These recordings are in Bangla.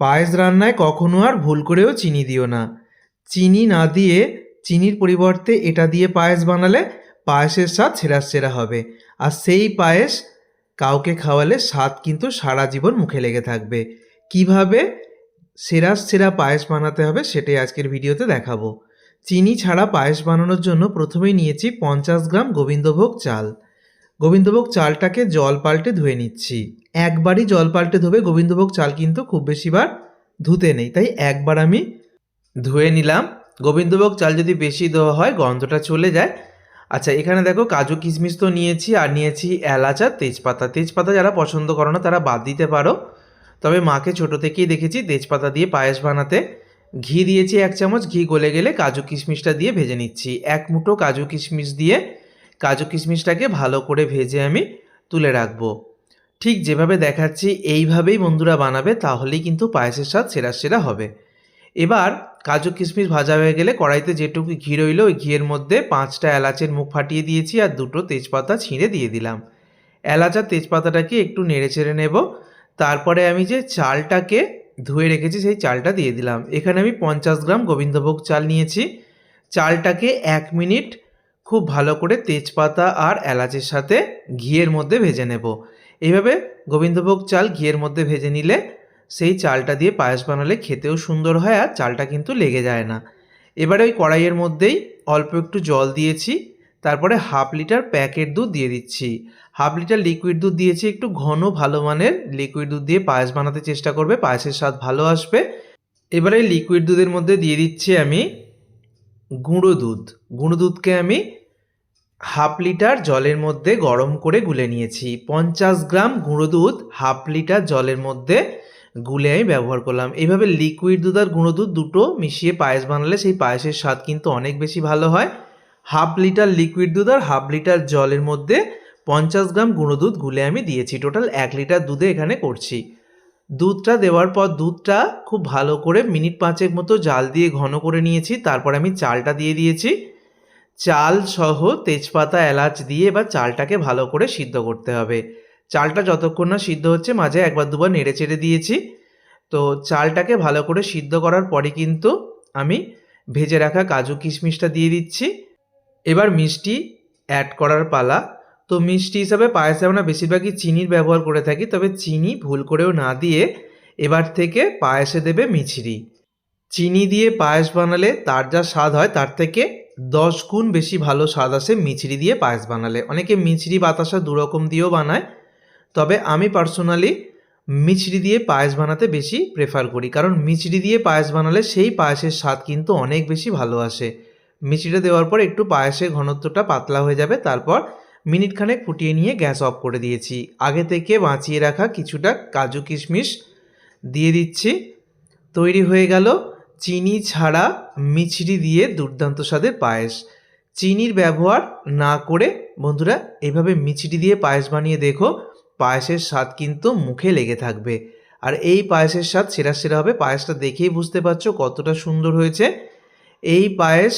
পায়েস রান্নায় কখনো আর ভুল করেও চিনি দিও না। চিনি না দিয়ে চিনির পরিবর্তে এটা দিয়ে পায়েস বানালে পায়েসের স্বাদ সেরা সেরা হবে। আর সেই পায়েস কাউকে খাওয়ালে স্বাদ কিন্তু সারা জীবন মুখে লেগে থাকবে। কিভাবে সেরা সেরা পায়েস বানাতে হবে সেটাই আজকের ভিডিওতে দেখাবো। চিনি ছাড়া পায়েস বানানোর জন্য প্রথমেই নিয়েছি 50 গ্রাম গোবিন্দভোগ চাল। গোবিন্দভোগ চালটাকে জল পাল্টে ধুয়ে নিচ্ছি। একবারই জল পাল্টে ধোবে, গোবিন্দভোগ চাল কিন্তু খুব বেশিবার ধুতে নেই, তাই একবার আমি ধুয়ে নিলাম। গোবিন্দভোগ চাল যদি বেশি ধোয়া হয় গন্ধটা চলে যায়। আচ্ছা, এখানে দেখো কাজু কিশমিশ তো নিয়েছি, আর নিয়েছি এলাচ আর তেজপাতা। তেজপাতা যারা পছন্দ করো না তারা বাদ দিতে পারো, তবে মাকে ছোটো থেকেই দেখেছি তেজপাতা দিয়ে পায়েস বানাতে। ঘি দিয়েছি 1 চামচ, ঘি গলে গেলে কাজু কিশমিশটা দিয়ে ভেজে নিচ্ছি। 1 মুঠো কাজু কিশমিশ দিয়ে কাজু কিশমিশটাকে ভালো করে ভেজে আমি তুলে রাখবো। ঠিক যেভাবে দেখাচ্ছি এইভাবেই বন্ধুরা বানাবে, তাহলেই কিন্তু পায়েসের স্বাদ সেরা সেরা হবে। এবার কাজু কিশমিশ ভাজা হয়ে গেলে কড়াইতে যেটুকু ঘি রইল ওই ঘিয়ের মধ্যে 5টা এলাচের মুখ ফাটিয়ে দিয়েছি আর 2টো তেজপাতা ছিঁড়ে দিয়ে দিলাম। এলাচ আর তেজপাতাটাকে একটু নেড়ে চেড়ে নেব। তারপরে আমি যে চালটাকে ধুয়ে রেখেছি সেই চালটা দিয়ে দিলাম। এখানে আমি 50 গ্রাম গোবিন্দভোগ চাল নিয়েছি। চালটাকে 1 মিনিট খুব ভালো করে তেজপাতা আর এলাচের সাথে ঘিয়ের মধ্যে ভেজে নেব। এইভাবে গোবিন্দভোগ চাল ঘিয়ের মধ্যে ভেজে নিলে সেই চালটা দিয়ে পায়েস বানালে খেতেও সুন্দর হয় আর চালটা কিন্তু লেগে যায় না। এবারে ওই কড়াইয়ের মধ্যেই অল্প একটু জল দিয়েছি, তারপরে 1/2 লিটার প্যাকেট দুধ দিয়ে দিচ্ছি। 1/2 লিটার লিকুইড দুধ দিয়েছি, একটু ঘন ভালো মানের লিকুইড দুধ দিয়ে পায়েস বানাতে চেষ্টা করবে, পায়েসের স্বাদ ভালো আসবে। এবারে লিকুইড দুধের মধ্যে দিয়ে দিচ্ছি আমি গুঁড়ো দুধ। গুঁড়ো দুধকে আমি 1/2 লিটার জলের মধ্যে গরম করে গুলে নিয়েছি। 50 গ্রাম গুঁড়ো দুধ 1/2 লিটার জলের মধ্যে গুলে আমি ব্যবহার করলাম। এইভাবে লিকুইড দুধ আর গুঁড়ো দুধ দুটো মিশিয়ে পায়েস বানালে সেই পায়েসের স্বাদ কিন্তু অনেক বেশি ভালো হয়। 1/2 লিটার লিকুইড দুধ আর 1/2 লিটার জলের মধ্যে 50 গ্রাম গুঁড়ো দুধ গুলে আমি দিয়েছি। টোটাল 1 লিটার দুধে এখানে করছি। দুধটা দেওয়ার পর দুধটা খুব ভালো করে মিনিট 5 মতো জাল দিয়ে ঘন করে নিয়েছি। তারপর আমি চালটা দিয়ে দিয়েছি। চাল সহ তেজপাতা এলাচ দিয়ে এবার চালটাকে ভালো করে সিদ্ধ করতে হবে। চালটা যতক্ষণ না সিদ্ধ হচ্ছে মাঝে একবার দুবার নেড়ে চেড়ে দিয়েছি। তো চালটাকে ভালো করে সিদ্ধ করার পরে কিন্তু আমি ভেজে রাখা কাজু কিশমিশটা দিয়ে দিচ্ছি। এবার মিষ্টি অ্যাড করার পালা। তো মিষ্টি হিসাবে পায়েসে আমরা বেশিরভাগই চিনির ব্যবহার করে থাকি, তবে চিনি ভুল করেও না দিয়ে এবার থেকে পায়েসে দেবে মিছরি। চিনি দিয়ে পায়েস বানালে তার যা স্বাদ হয় তার থেকে 10 গুণ বেশি ভালো স্বাদ আসে মিছরি দিয়ে পায়েস বানালে। অনেকে মিছরি বাতাসা দুরকম দিয়েও বানায়, তবে আমি পার্সোনালি মিছরি দিয়ে পায়েস বানাতে বেশি প্রেফার করি, কারণ মিছরি দিয়ে পায়েস বানালে সেই পায়েসের স্বাদ কিন্তু অনেক বেশি ভালো আসে। মিছরিটা দেওয়ার পর একটু পায়েসের ঘনত্বটা পাতলা হয়ে যাবে, তারপর মিনিট খানেক ফুটিয়ে নিয়ে গ্যাস অফ করে দিয়েছি। আগে থেকে বাঁচিয়ে রাখা কিছুটা কাজু কিশমিশ দিয়ে দিচ্ছি। তৈরি হয়ে গেল চিনি ছাড়া মিছরি দিয়ে দুর্দান্ত স্বাদের পায়েস। চিনির ব্যবহার না করে বন্ধুরা এইভাবে মিছরি দিয়ে পায়েস বানিয়ে দেখো, পায়েসের স্বাদ কিন্তু মুখে লেগে থাকবে। আর এই পায়েসের স্বাদ সেরা সেরা হবে। পায়েসটা দেখেই বুঝতে পারছো কতটা সুন্দর হয়েছে। এই পায়েস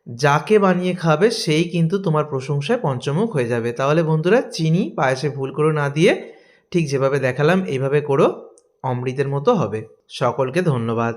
যাকে বানিয়ে খাবে সেই কিন্তু তোমার প্রশংসায় পঞ্চমুখ হয়ে যাবে। তাহলে বন্ধুরা চিনি পায়েসে ভুল করে না দিয়ে ঠিক যেভাবে দেখালাম এইভাবে করো, অমৃতের মতো হবে। সকলকে ধন্যবাদ।